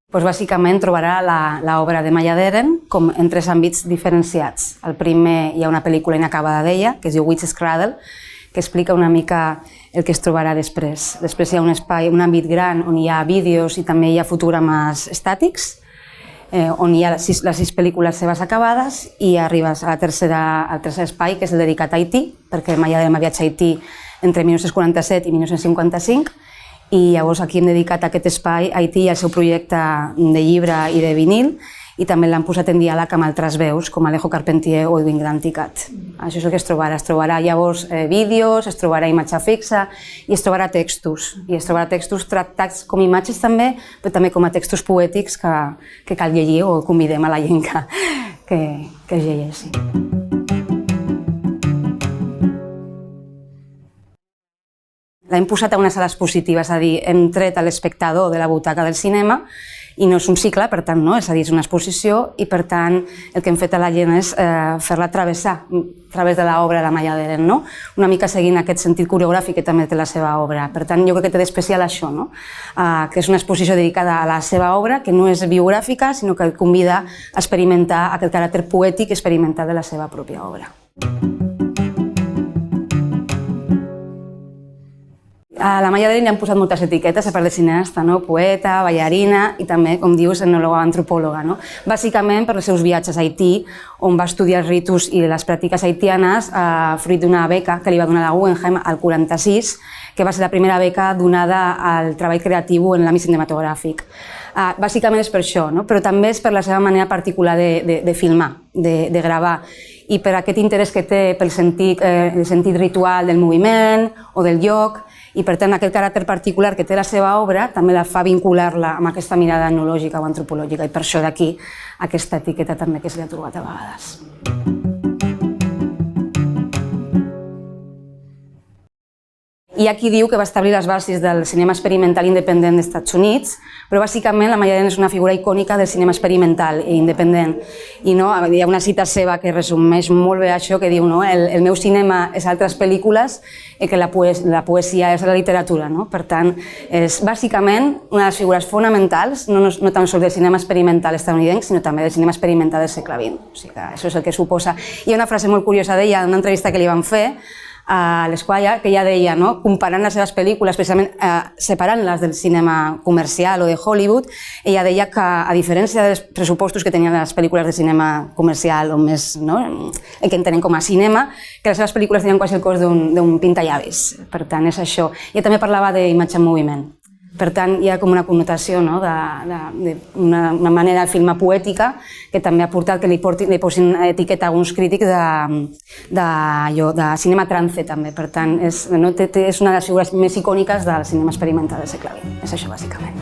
Doncs bàsicament trobarà l'obra de Maya Deren com en tres àmbits diferenciats. El primer, hi ha una pel·lícula inacabada d'ella, que es diu Witch's Cradle, que explica una mica el que es trobarà després. Després hi ha un espai, un àmbit gran on hi ha vídeos i també hi ha fotogrames estàtics, on hi ha les sis pel·lícules seves acabades, i arribes al tercer espai, que és el dedicat a Haití, perquè Maya Deren va viatjar a Haití entre 1947 i 1955, i llavors aquí hem dedicat aquest espai a Haití i al seu projecte de llibre i de vinil, i també l'han posat en diàleg amb altres veus, com Alejo Carpentier o Edwin Grant i Cat. Això és el que es trobarà llavors vídeos, es trobarà imatge fixa i es trobarà textos. I es trobarà textos tractats com imatges també, però també com a textos poètics que cal llegir, o convidem a la gent que es llegeixi. L'hem posat a unes sales positives, és a dir, hem tret l'espectador de la butaca del cinema, i no és un cicle, per tant, no? És a dir, és una exposició, i per tant el que hem fet a la gent és fer-la travessar a través de l'obra de Maya Deren, no? Una mica seguint aquest sentit coreogràfic que també té la seva obra. Per tant, jo crec que té d'especial això, no? Que és una exposició dedicada a la seva obra, que no és biogràfica, sinó que convida a experimentar aquest caràcter poètic experimental de la seva pròpia obra. A la Maya Deren li han posat moltes etiquetes, a part de cineasta, poeta, ballarina i també, com dius, etnòloga, antropòloga. Bàsicament per els seus viatges a Haití, on va estudiar els ritus i les pràctiques haitianes fruit d'una beca que li va donar la Guggenheim al 46, que va ser la primera beca donada al treball creatiu en l'àmbit cinematogràfic. Bàsicament és per això, però també és per la seva manera particular de filmar, de gravar, i per aquest interès que té pel sentit ritual del moviment o del lloc, i per tant aquest caràcter particular que té la seva obra també la fa vincular-la amb aquesta mirada etnològica o antropològica, i per això d'aquí aquesta etiqueta també que se li ha trobat a vegades. Hi ha qui diu que va establir les bases del cinema experimental independent dels Estats Units, però bàsicament la Maya Deren és una figura icònica del cinema experimental i independent. I hi ha una cita seva que resumeix molt bé això, que diu el meu cinema és altres pel·lícules i que la poesia és la literatura. Per tant, és bàsicament una de les figures fonamentals, no tan sols del cinema experimental estadounidenc, sinó també del cinema experimental del segle XX. O sigui que això és el que suposa. Hi ha una frase molt curiosa d'ella, en una entrevista que li van fer, a l'Esquire, que ella deia, comparant les seves pel·lícules, precisament separant-les del cinema comercial o de Hollywood, ella deia que, a diferència dels pressupostos que tenien les pel·lícules de cinema comercial, o més, el que entenem com a cinema, que les seves pel·lícules tenien quasi el cost d'un pintallavis. Per tant, és això. I també parlava d'imatge en moviment. Per tant, hi ha com una connotació d'una manera de filmar poètica que també ha portat que li posin etiqueta a alguns crítics de cinema trance també. Per tant, és una de les figures més icòniques del cinema experimental del segle XX. És això, bàsicament.